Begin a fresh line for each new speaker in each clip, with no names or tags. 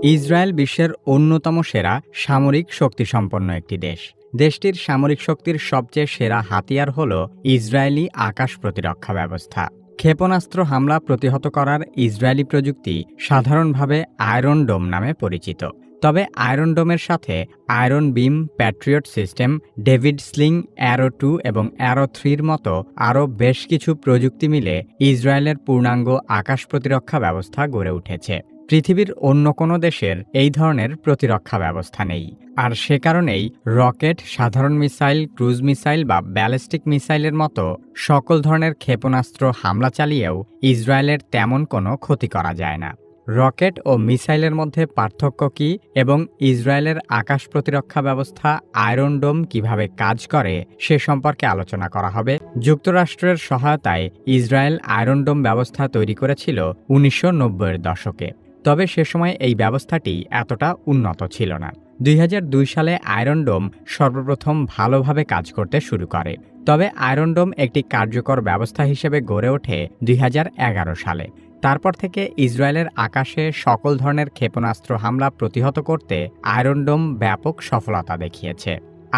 Israel বিশ্বের অন্যতম সেরা সামরিক শক্তিসম্পন্ন একটি দেশ। দেশটির সামরিক শক্তির সবচেয়ে সেরা হাতিয়ার হল ইসরায়েলি আকাশ প্রতিরক্ষা ব্যবস্থা। ক্ষেপণাস্ত্র হামলা প্রতিহত করার ইসরায়েলি প্রযুক্তি সাধারণভাবে আয়রন ডোম নামে পরিচিত। তবে আয়রন ডোমের সাথে Iron Beam, Patriot system, David Sling, Arrow 2 এবং অ্যারো 3-র মতো আরও বেশ কিছু প্রযুক্তি মিলে ইসরায়েলের পূর্ণাঙ্গ আকাশ প্রতিরক্ষা ব্যবস্থা গড়ে উঠেছে। পৃথিবীর অন্য কোনো দেশের এই ধরনের প্রতিরক্ষা ব্যবস্থা নেই। আর সে কারণেই রকেট, সাধারণ মিসাইল, ক্রুজ মিসাইল বা ব্যালিস্টিক মিসাইলের মতো সকল ধরনের ক্ষেপণাস্ত্র হামলা চালিয়েও ইসরায়েলের তেমন কোনো ক্ষতি করা যায় না। রকেট ও মিসাইলের মধ্যে পার্থক্য কী এবং ইসরায়েলের আকাশ প্রতিরক্ষা ব্যবস্থা আয়রন ডোম কীভাবে কাজ করে সে সম্পর্কে আলোচনা করা হবে। যুক্তরাষ্ট্রের সহায়তায় ইসরায়েল আয়রন ডোম ব্যবস্থা তৈরি করেছিল 1990-এর দশকে। তবে সে সময় এই ব্যবস্থাটি এতটা উন্নত ছিল না। 2002 সালে আয়রন ডোম সর্বপ্রথম ভালোভাবে কাজ করতে শুরু করে। তবে আয়রন ডোম একটি কার্যকর ব্যবস্থা হিসেবে গড়ে ওঠে 2011 সালে। তারপর থেকে ইসরায়েলের আকাশে সকল ধরনের ক্ষেপণাস্ত্র হামলা প্রতিহত করতে আয়রন ডোম ব্যাপক সফলতা দেখিয়েছে।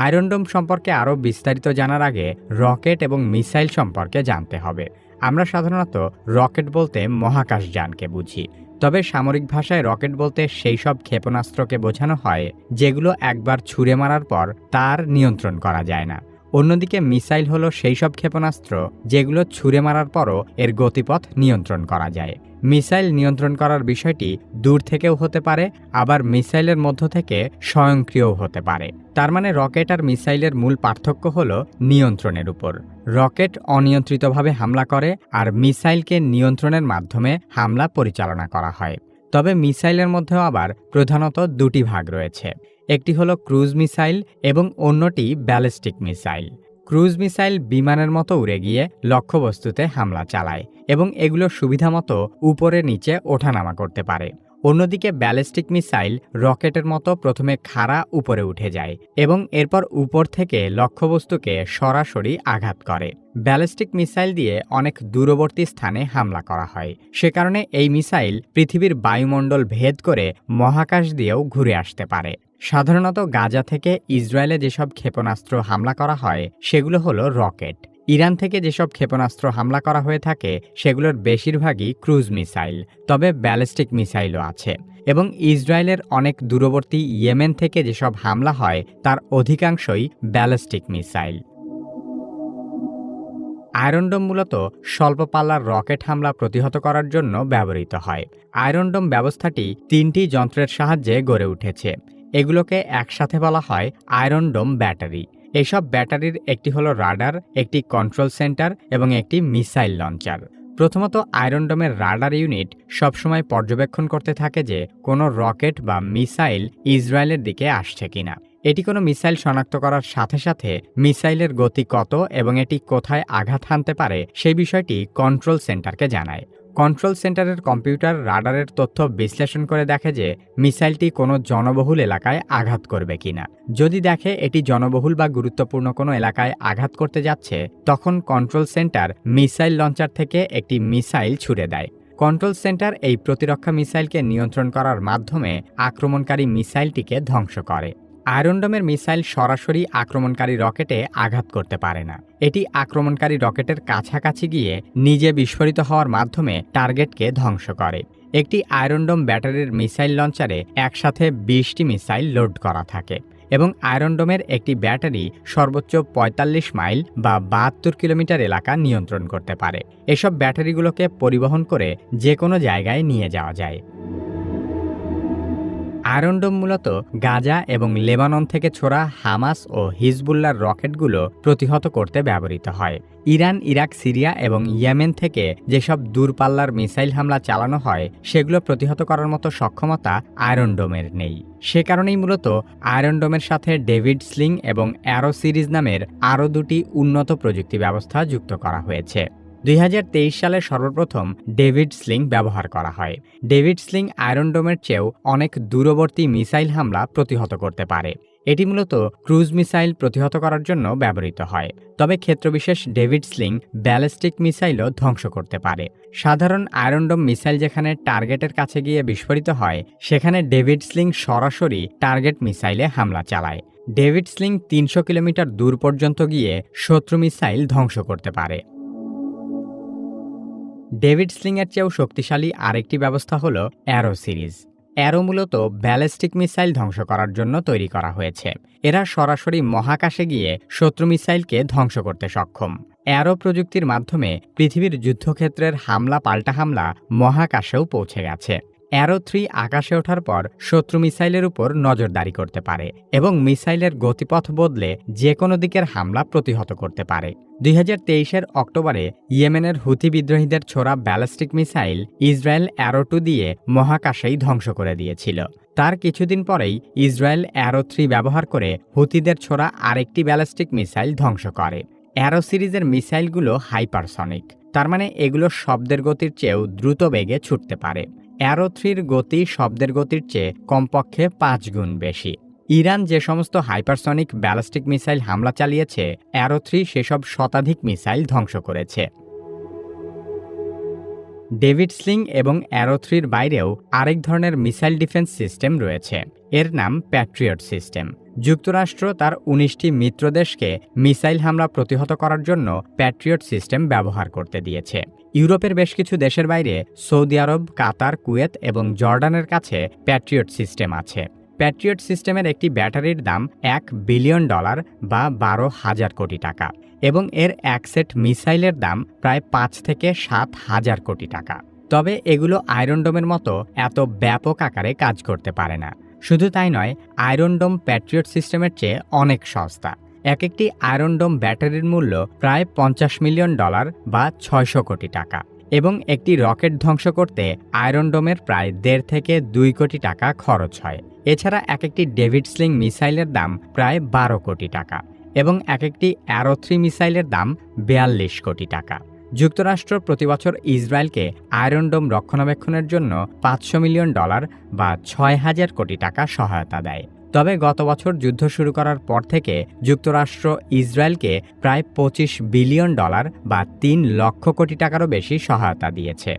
আয়রন ডোম সম্পর্কে আরও বিস্তারিত জানার আগে রকেট এবং মিসাইল সম্পর্কে জানতে হবে। আমরা সাধারণত রকেট বলতে মহাকাশযানকে বুঝি। তবে সামরিক ভাষায় রকেট বলতে সেই সব ক্ষেপণাস্ত্রকে বোঝানো হয় যেগুলো একবার ছুঁড়ে মারার পর তার নিয়ন্ত্রণ করা যায় না। অন্যদিকে মিসাইল হলো সেই সব ক্ষেপণাস্ত্র যেগুলো ছুঁড়ে মারার পরও এর গতিপথ নিয়ন্ত্রণ করা যায়। মিসাইল নিয়ন্ত্রণ করার বিষয়টি দূর থেকেও হতে পারে, আবার মিসাইলের মধ্য থেকে স্বয়ংক্রিয়ও হতে পারে। তার মানে রকেট আর মিসাইলের মূল পার্থক্য হলো নিয়ন্ত্রণের উপর। রকেট অনিয়ন্ত্রিতভাবে হামলা করে আর মিসাইলকে নিয়ন্ত্রণের মাধ্যমে হামলা পরিচালনা করা হয়। তবে মিসাইলের মধ্যেও আবার প্রধানত দুটি ভাগ রয়েছে। একটি হলো ক্রুজ মিসাইল এবং অন্যটি ব্যালিস্টিক মিসাইল। ক্রুজ মিসাইল বিমানের মতো উড়ে গিয়ে লক্ষ্যবস্তুতে হামলা চালায় এবং এগুলো সুবিধামতো উপরে নিচে ওঠানামা করতে পারে। অন্যদিকে ব্যালিস্টিক মিসাইল রকেটের মতো প্রথমে খাড়া উপরে উঠে যায় এবং এরপর উপর থেকে লক্ষ্যবস্তুকে সরাসরি আঘাত করে। ব্যালিস্টিক মিসাইল দিয়ে অনেক দূরবর্তী স্থানে হামলা করা হয়। সে কারণে এই মিসাইল পৃথিবীর বায়ুমণ্ডল ভেদ করে মহাকাশ দিয়েও ঘুরে আসতে পারে। সাধারণত গাজা থেকে ইসরায়েলে যেসব ক্ষেপণাস্ত্র হামলা করা হয় সেগুলো হলো রকেট। ইরান থেকে যেসব ক্ষেপণাস্ত্র হামলা করা হয়ে থাকে সেগুলোর বেশিরভাগই ক্রুজ মিসাইল, তবে ব্যালিস্টিক মিসাইলও আছে। এবং ইসরায়েলের অনেক দূরবর্তী ইয়েমেন থেকে যেসব হামলা হয় তার অধিকাংশই ব্যালিস্টিক মিসাইল। আয়রন ডোম মূলত স্বল্প পাল্লার রকেট হামলা প্রতিহত করার জন্য ব্যবহৃত হয়। আয়রন ডোম ব্যবস্থাটি 3টি যন্ত্রের সাহায্যে গড়ে উঠেছে। এগুলোকে একসাথে বলা হয় আয়রন ডোম ব্যাটারি। এইসব ব্যাটারির একটি হলো রাডার, একটি কন্ট্রোল সেন্টার এবং একটি মিসাইল লঞ্চার। প্রথমত আয়রন ডোমের রাডার ইউনিট সবসময় পর্যবেক্ষণ করতে থাকে যে কোনো রকেট বা মিসাইল ইসরায়েলের দিকে আসছে কিনা। এটি কোনো মিসাইল শনাক্ত করার সাথে সাথে মিসাইলের গতি কত এবং এটি কোথায় আঘাত হানতে পারে সেই বিষয়টি কন্ট্রোল সেন্টারকে জানায়। কন্ট্রোল সেন্টারের কম্পিউটার রাডারের তথ্য বিশ্লেষণ করে দেখে যে মিসাইলটি কোনো জনবহুল এলাকায় আঘাত করবে কিনা। যদি দেখে এটি জনবহুল বা গুরুত্বপূর্ণ কোনো এলাকায় আঘাত করতে যাচ্ছে, তখন কন্ট্রোল সেন্টার মিসাইল লঞ্চার থেকে একটি মিসাইল ছুড়ে দেয়। কন্ট্রোল সেন্টার এই প্রতিরক্ষা মিসাইলকে নিয়ন্ত্রণ করার মাধ্যমে আক্রমণকারী মিসাইলটিকে ধ্বংস করে। আয়রন ডোমের মিসাইল সরাসরি আক্রমণকারী রকেটে আঘাত করতে পারে না। এটি আক্রমণকারী রকেটের কাছাকাছি গিয়ে নিজে বিস্ফোরিত হওয়ার মাধ্যমে টার্গেটকে ধ্বংস করে। একটি আয়রন ডোম ব্যাটারির মিসাইল লঞ্চারে একসাথে 20টি মিসাইল লোড করা থাকে এবং আয়রন ডোমের একটি ব্যাটারি সর্বোচ্চ 45 মাইল বা 72 কিলোমিটার এলাকা নিয়ন্ত্রণ করতে পারে। এসব ব্যাটারিগুলোকে পরিবহন করে যে কোনো জায়গায় নিয়ে যাওয়া যায়। আয়রন ডোম মূলত গাজা এবং লেবানন থেকে ছোড়া হামাস ও হিজবুল্লাহর রকেটগুলো প্রতিহত করতে ব্যবহৃত হয়। ইরান, ইরাক, সিরিয়া এবং ইয়েমেন থেকে যেসব দূরপাল্লার মিসাইল হামলা চালানো হয় সেগুলো প্রতিহত করার মতো সক্ষমতা আয়রন ডোমের নেই। সে কারণেই মূলত আয়রন ডোমের সাথে ডেভিড স্লিং এবং অ্যারো সিরিজ নামের আরও দুটি উন্নত প্রযুক্তি ব্যবস্থা যুক্ত করা হয়েছে। 2023 সালে সর্বপ্রথম ডেভিড স্লিং ব্যবহার করা হয়। ডেভিড স্লিং আয়রন ডোমের চেয়েও অনেক দূরবর্তী মিসাইল হামলা প্রতিহত করতে পারে। এটি মূলত ক্রুজ মিসাইল প্রতিহত করার জন্য ব্যবহৃত হয়। তবে ক্ষেত্রবিশেষ ডেভিড স্লিং ব্যালিস্টিক মিসাইলও ধ্বংস করতে পারে। সাধারণ আয়রন ডোম মিসাইল যেখানে টার্গেটের কাছে গিয়ে বিস্ফোরিত হয়, সেখানে ডেভিড স্লিং সরাসরি টার্গেট মিসাইলে হামলা চালায়। ডেভিড স্লিং ৩০০ কিলোমিটার দূর পর্যন্ত গিয়ে শত্রু মিসাইল ধ্বংস করতে পারে। ডেভিড স্লিংয়ের চেয়েও শক্তিশালী আরেকটি ব্যবস্থা হল অ্যারো সিরিজ। অ্যারো মূলত ব্যালিস্টিক মিসাইল ধ্বংস করার জন্য তৈরি করা হয়েছে। এরা সরাসরি মহাকাশে গিয়ে শত্রু মিসাইলকে ধ্বংস করতে সক্ষম। অ্যারো প্রযুক্তির মাধ্যমে পৃথিবীর যুদ্ধক্ষেত্রের হামলা পাল্টা হামলা মহাকাশেও পৌঁছে গেছে। অ্যারো ৩ আকাশে ওঠার পর শত্রু মিসাইলের উপর নজরদারি করতে পারে এবং মিসাইলের গতিপথ বদলে যে কোনো দিকের হামলা প্রতিহত করতে পারে। ২০২৩-এর অক্টোবরে ইয়েমেনের হুথি বিদ্রোহীদের ছোড়া ব্যালিস্টিক মিসাইল ইসরায়েল অ্যারো 2 দিয়ে মহাকাশেই ধ্বংস করে দিয়েছিল। তার কিছুদিন পরেই ইসরায়েল অ্যারো 3 ব্যবহার করে হুথিদের ছোড়া আরেকটি ব্যালিস্টিক মিসাইল ধ্বংস করে। অ্যারো সিরিজের মিসাইলগুলো হাইপারসনিক, তার মানে এগুলো শব্দের গতির চেয়েও দ্রুত বেগে ছুটতে পারে। অ্যারো 3-র গতি শব্দের গতির চেয়ে কমপক্ষে ৫ গুণ বেশি। ইরান যে সমস্ত হাইপারসনিক ব্যালিস্টিক মিসাইল হামলা চালিয়েছে, অ্যারো 3 সেসব শতাধিক মিসাইল ধ্বংস করেছে। ডেভিড স্লিং এবং অ্যারো 3-র বাইরেও আরেক ধরনের মিসাইল ডিফেন্স সিস্টেম রয়েছে। এর নাম প্যাট্রিয়ট সিস্টেম। যুক্তরাষ্ট্র তার ১৯টি মিত্র দেশকে মিসাইল হামলা প্রতিহত করার জন্য প্যাট্রিয়ট সিস্টেম ব্যবহার করতে দিয়েছে। ইউরোপের বেশ কিছু দেশের বাইরে সৌদি আরব, কাতার, কুয়েত এবং জর্ডানের কাছে প্যাট্রিয়ট সিস্টেম আছে। প্যাট্রিয়ট সিস্টেমের একটি ব্যাটারির দাম $1 বিলিয়ন বা ১২,০০০ কোটি টাকা এবং এর এক সেট মিসাইলের দাম প্রায় ৫ থেকে ৭,০০০ কোটি টাকা। তবে এগুলো আয়রন ডোমের মতো এত ব্যাপক আকারে কাজ করতে পারে না। শুধু তাই নয়, আয়রন ডোম প্যাট্রিয়ট সিস্টেমের চেয়ে অনেক সস্তা। একটি আয়রন ডোম ব্যাটারির মূল্য প্রায় $৫০ মিলিয়ন বা ৬০০ কোটি টাকা এবং একটি রকেট ধ্বংস করতে আয়রন ডোমের প্রায় ১.৫ থেকে ২ কোটি টাকা খরচ হয়। এছাড়া একটি ডেভিড স্লিং মিসাইলের দাম প্রায় ১২ কোটি টাকা এবং একটি অ্যারো 3 মিসাইলের দাম ৪২ কোটি টাকা। যুক্তরাষ্ট্র প্রতিবছর ইসরায়েলকে আয়রন ডোম রক্ষণাবেক্ষণের জন্য $৫০০ মিলিয়ন বা ৬,০০০ কোটি টাকা সহায়তা দেয়। তবে গত বছর যুদ্ধ শুরু করার পর থেকে যুক্তরাষ্ট্র ইসরায়েলকে প্রায় $২৫ বিলিয়ন বা ৩ লক্ষ কোটি টাকারও বেশি সহায়তা দিয়েছে।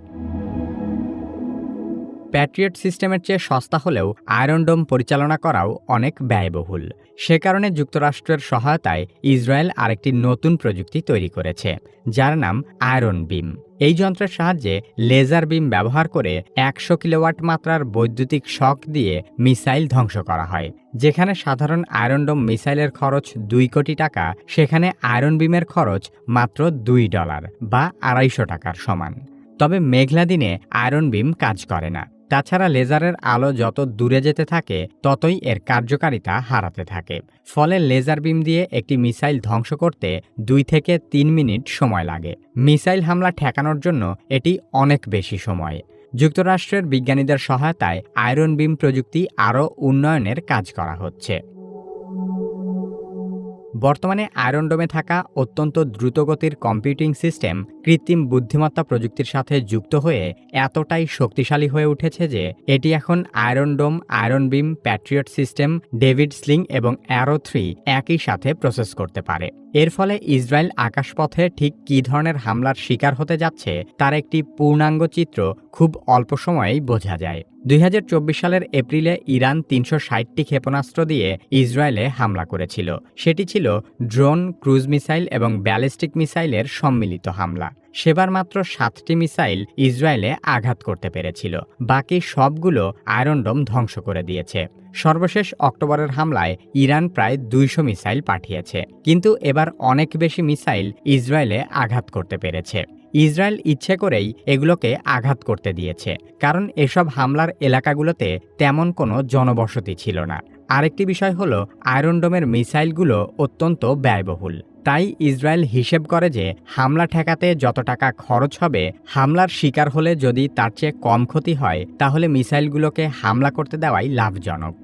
প্যাট্রিয়ট সিস্টেমের চেয়ে সস্তা হলেও আয়রন ডোম পরিচালনা করাও অনেক ব্যয়বহুল। সে কারণে যুক্তরাষ্ট্রের সহায়তায় ইসরায়েল আরেকটি নতুন প্রযুক্তি তৈরি করেছে, যার নাম আয়রন বিম। এই যন্ত্রের সাহায্যে লেজার বিম ব্যবহার করে ১০০ কিলোওয়াট মাত্রার বৈদ্যুতিক শক দিয়ে মিসাইল ধ্বংস করা হয়। যেখানে সাধারণ আয়রন ডোম মিসাইলের খরচ ২ কোটি টাকা, সেখানে আয়রন বিমের খরচ মাত্র $2 বা ২৫০ টাকার সমান। তবে মেঘলা দিনে আয়রন বিম কাজ করে না। তাছাড়া লেজারের আলো যত দূরে যেতে থাকে ততই এর কার্যকারিতা হারাতে থাকে। ফলে লেজার বিম দিয়ে একটি মিসাইল ধ্বংস করতে ২ থেকে ৩ মিনিট সময় লাগে। মিসাইল হামলা ঠেকানোর জন্য এটি অনেক বেশি সময়। যুক্তরাষ্ট্রের বিজ্ঞানীদের সহায়তায় আয়রন বিম প্রযুক্তি আরও উন্নয়নের কাজ করা হচ্ছে। বর্তমানে আয়রন ডোমে থাকা অত্যন্ত দ্রুতগতির কম্পিউটিং সিস্টেম কৃত্রিম বুদ্ধিমত্তা প্রযুক্তির সাথে যুক্ত হয়ে এতটাই শক্তিশালী হয়ে উঠেছে যে এটি এখন আয়রন ডোম, iron Beam, Patriot system, David sling এবং অ্যারো 3 একই সাথে প্রসেস করতে পারে। এর ফলে ইসরায়েল আকাশপথে ঠিক কী ধরনের হামলার শিকার হতে যাচ্ছে তার একটি পূর্ণাঙ্গ চিত্র খুব অল্প সময়েই বোঝা যায়। ২০২৪ সালের এপ্রিলে ইরান ৩৬০টি ক্ষেপণাস্ত্র দিয়ে ইসরায়েলে হামলা করেছিল। সেটি ছিল ড্রোন, ক্রুজ মিসাইল এবং ব্যালিস্টিক মিসাইলের সম্মিলিত হামলা। সেবার মাত্র 7টি মিসাইল ইসরায়েলে আঘাত করতে পেরেছিল, বাকি সবগুলো আয়রন ডোম ধ্বংস করে দিয়েছে। সর্বশেষ অক্টোবরের হামলায় ইরান প্রায় ২০০ মিসাইল পাঠিয়েছে, কিন্তু এবার অনেক বেশি মিসাইল ইসরায়েলে আঘাত করতে পেরেছে। ইসরায়েল ইচ্ছে করেই এগুলোকে আঘাত করতে দিয়েছে, কারণ এসব হামলার এলাকাগুলোতে তেমন কোনো জনবসতি ছিল না। আরেকটি বিষয় হলো আয়রন ডোমের মিসাইলগুলো অত্যন্ত ব্যয়বহুল। তাই ইসরায়েল হিসেব করে যে হামলা ঠেকাতে যত টাকা খরচ হবে, হামলার শিকার হলে যদি তার চেয়ে কম ক্ষতি হয়, তাহলে মিসাইলগুলোকে হামলা করতে দেওয়াই লাভজনক।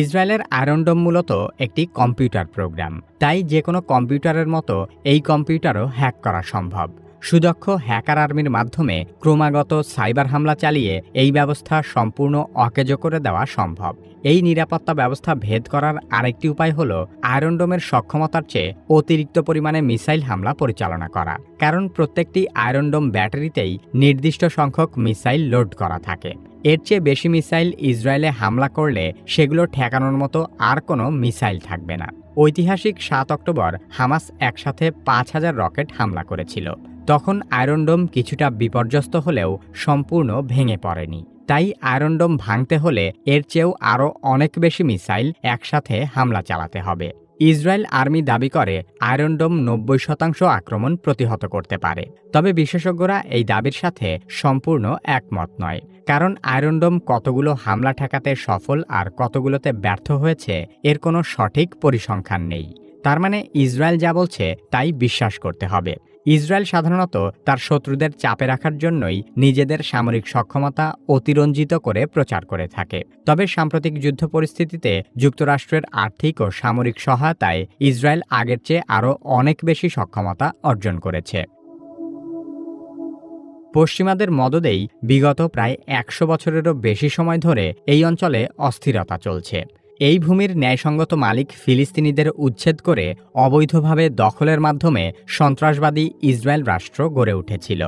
ইসরায়েলের আয়রন ডোম মূলত একটি কম্পিউটার প্রোগ্রাম, তাই যে কোনো কম্পিউটারের মতো এই কম্পিউটারও হ্যাক করা সম্ভব। সুদক্ষ হ্যাকার আর্মির মাধ্যমে ক্রমাগত সাইবার হামলা চালিয়ে এই ব্যবস্থা সম্পূর্ণ অকেজো করে দেওয়া সম্ভব। এই নিরাপত্তা ব্যবস্থা ভেদ করার আরেকটি উপায় হল আয়রন ডোমের সক্ষমতার চেয়ে অতিরিক্ত পরিমাণে মিসাইল হামলা পরিচালনা করা। কারণ প্রত্যেকটি আয়রন ডোম ব্যাটারিতেই নির্দিষ্ট সংখ্যক মিসাইল লোড করা থাকে। এর চেয়ে বেশি মিসাইল ইসরায়েলে হামলা করলে সেগুলো ঠেকানোর মতো আর কোনো মিসাইল থাকবে না। ঐতিহাসিক ৭ অক্টোবর হামাস একসাথে ৫,০০০ রকেট হামলা করেছিল। তখন আয়রন ডোম কিছুটা বিপর্যস্ত হলেও সম্পূর্ণ ভেঙে পড়েনি। তাই আয়রন ডোম ভাঙতে হলে এর চেয়েও আরও অনেক বেশি মিসাইল একসাথে হামলা চালাতে হবে। ইসরায়েল আর্মি দাবি করে আয়রন ডোম ৯০% আক্রমণ প্রতিহত করতে পারে। তবে বিশেষজ্ঞরা এই দাবির সাথে সম্পূর্ণ একমত নয়। কারণ আয়রন ডোম কতগুলো হামলা ঠেকাতে সফল আর কতগুলোতে ব্যর্থ হয়েছে এর কোনো সঠিক পরিসংখ্যান নেই। তার মানে ইসরায়েল যা বলছে তাই বিশ্বাস করতে হবে। ইসরায়েল সাধারণত তার শত্রুদের চাপে রাখার জন্যই নিজেদের সামরিক সক্ষমতা অতিরঞ্জিত করে প্রচার করে থাকে। তবে সাম্প্রতিক যুদ্ধ পরিস্থিতিতে যুক্তরাষ্ট্রের আর্থিক ও সামরিক সহায়তায় ইসরায়েল আগের চেয়ে আরও অনেক বেশি সক্ষমতা অর্জন করেছে। পশ্চিমাদের মদদেই বিগত প্রায় ১০০ বছরেরও বেশি সময় ধরে এই অঞ্চলে অস্থিরতা চলছে। এই ভূমির ন্যায়সঙ্গত মালিক ফিলিস্তিনিদের উচ্ছেদ করে অবৈধভাবে দখলের মাধ্যমে সন্ত্রাসবাদী ইসরায়েল রাষ্ট্র গড়ে উঠেছিল।